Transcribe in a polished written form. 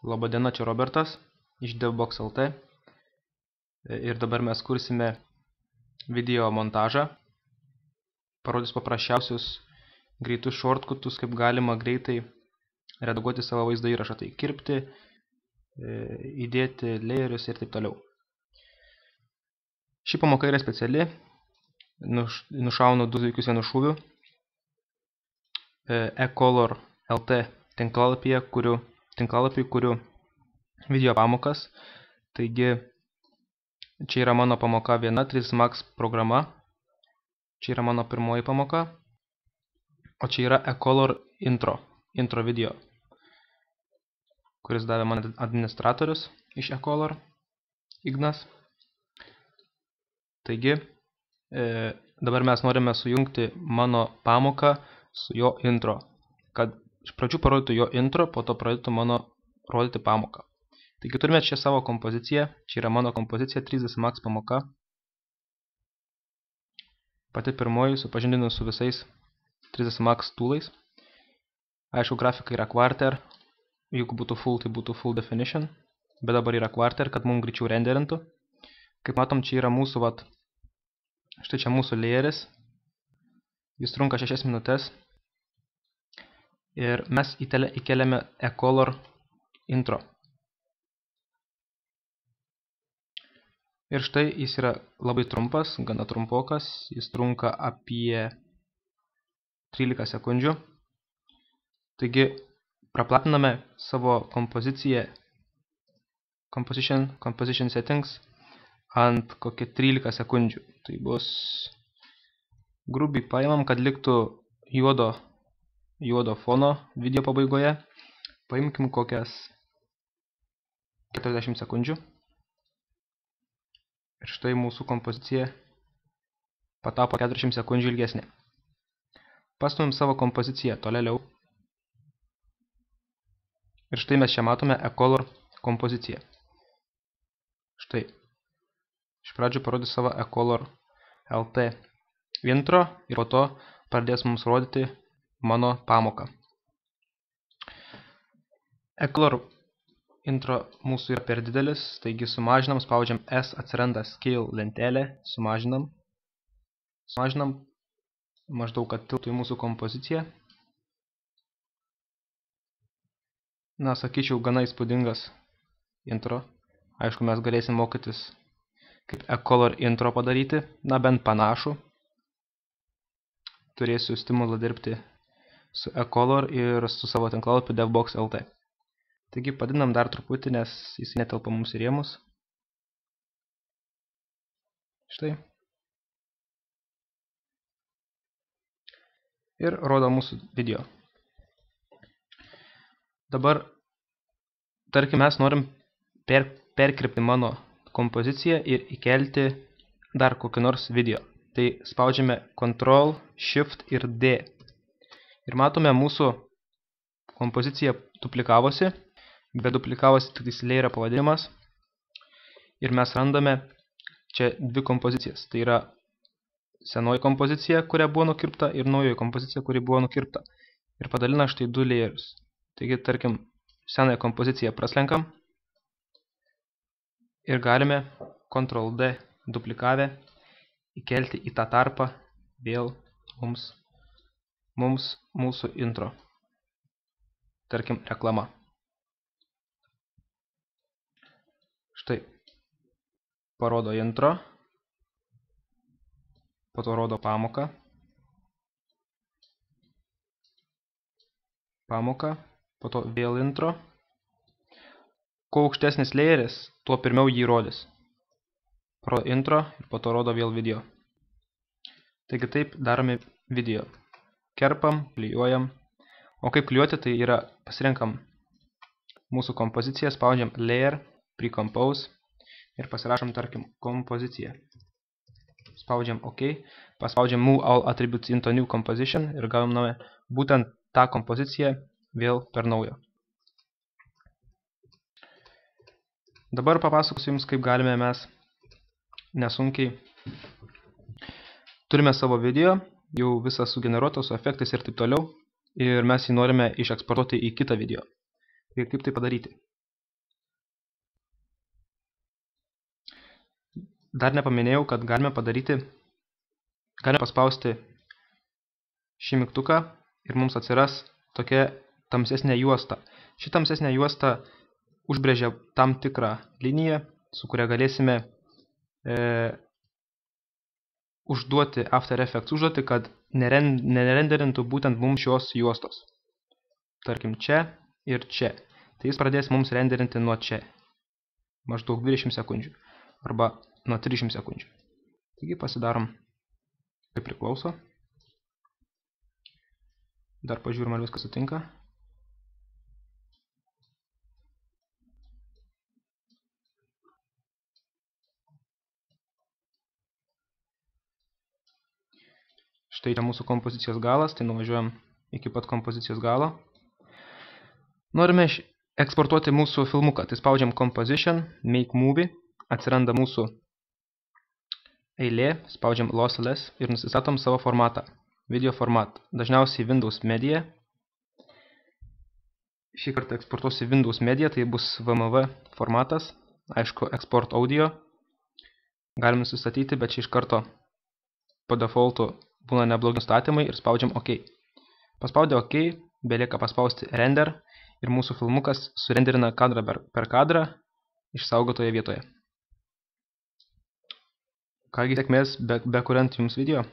Labadiena, čia Robertas iš DevBox LT ir dabar mes kursime video montažą. Parodys paprasčiausius greitus shortcutus, kaip galima greitai redaguoti savo vaizdo įrašą, tai kirpti, įdėti layerius ir taip toliau. Ši pamoka yra speciali, nušaunu 2 zuikius vienu šūviu. eColor LT tinklalapį kuriu video pamokas. Taigi, čia yra mano pamoka 3ds Max programa. Čia yra mano pirmoji pamoka. O čia yra eColor intro video, kuris davė man administratorius iš eColor, Ignas. Taigi, dabar mes norime sujungti mano pamoką su jo intro, kad iš pradžių parodytų jo intro, po to pradėtų mano rodyti pamoką. Taigi turime čia savo kompoziciją, čia yra mano kompozicija 3ds Max pamoka. Pati pirmoji supažindinu su visais 3ds Max toolais. Aišku, grafika yra Quarter, jeigu būtų full, tai būtų full definition, bet dabar yra Quarter, kad mums greičiau renderintų. Kaip matom, čia yra mūsų, štai čia mūsų layeris, jis trunka 6 minutės ir mes įkeliame eColor intro. Ir štai jis yra labai trumpas, gana trumpokas, jis trunka apie 13 sekundžių. Taigi, praplatiname savo kompoziciją, composition settings ant kokie 13 sekundžių. Tai bus grubiai paimam, kad liktų juodo fono video pabaigoje. Paimkim kokias 40 sekundžių. Ir štai mūsų kompozicija patapo 40 sekundžių ilgesnė. Pastumim savo kompoziciją tolėliau. Ir štai mes čia matome eColor kompoziciją. Štai. Iš pradžių parodys savo eColor LT intro ir po to pradės mums rodyti mano pamoką. eColor intro mūsų yra per didelis, taigi sumažinam, spaudžiam S, atsiranda scale lentelė, sumažinam maždaug, kad tiltų į mūsų kompoziciją. Na, sakyčiau, gana įspūdingas intro. Aišku, mes galėsim mokytis, kaip eColor intro padaryti, na, bent panašų. Turėsiu stimulą dirbti su eColor ir su savo tinklalapiu DevBox LT. Taigi, padidinam dar truputį, nes jis netelpa mums į rėmus. Štai. Ir rodo mūsų video. Dabar, tarkim, mes norim perkirpti mano kompoziciją ir įkelti dar kokį nors video. Tai spaudžiame Ctrl, Shift ir D. Ir matome, mūsų kompozicija duplikavosi, bet duplikavosi tik layerio pavadinimas. Ir mes randame čia 2 kompozicijas. Tai yra senoji kompozicija, kuria buvo nukirpta, ir naujoji kompozicija, kuri buvo nukirpta. Ir padalina štai 2 layerius. Taigi, tarkim, senąją kompoziciją praslenkam ir galime Ctrl D duplikavę įkelti į tą tarpą vėl mūsų intro. Tarkim, reklama. Štai, parodo intro, po to rodo pamoką, po to vėl intro. Kuo aukštesnis layeris, tuo pirmiau jį rodys. Parodo intro ir po to rodo vėl video. Taigi taip darome video. Kerpam, klijuojam. O kaip klijuoti, tai yra pasirenkam mūsų kompoziciją, spaudžiam Layer, Pre-Compose ir pasirašom, tarkim, kompoziciją. Spaudžiam OK, paspaudžiam Move All Attributes into New Composition ir gauname būtent tą kompoziciją vėl per naują. Dabar papasakosiu jums, kaip galime mes nesunkiai. Turime savo video, jau visas sugeneruotas su efektais ir taip toliau, ir mes jį norime išeksportuoti į kitą video. Ir kaip tai padaryti? dar nepaminėjau, kad galime paspausti šį mygtuką ir mums atsiras tokia tamsesnė juosta. Ši tamsesnė juosta užbrėžia tam tikrą liniją, su kuria galėsime užduoti After Effects užduotį, kad nerenderintų būtent mums šios juostos. Tarkim, čia ir čia. Tai jis pradės mums renderinti nuo čia. Maždaug 20 sekundžių. Arba nuo 30 sekundžių. Taigi pasidarom, kaip priklauso. Dar pažiūrim, ar viskas sutinka. Štai čia mūsų kompozicijos galas, tai nuvažiuojam iki pat kompozicijos galo. Norime eksportuoti mūsų filmuką, tai spaudžiam Composition, Make Movie, atsiranda mūsų eilė, spaudžiam Lossless ir nusistatom savo formatą, video format, dažniausiai Windows Media. Šį kartą eksportuosiu Windows Media, tai bus VMV formatas, aišku, Export Audio. Galim nusistatyti, bet čia iš karto po defaultu būna neblogi nustatymai ir spaudžiam OK. Paspaudę OK, belieka paspausti Render ir mūsų filmukas surenderina kadrą per kadrą išsaugotoje vietoje. Kągi, sėkmės bekuriant jums video.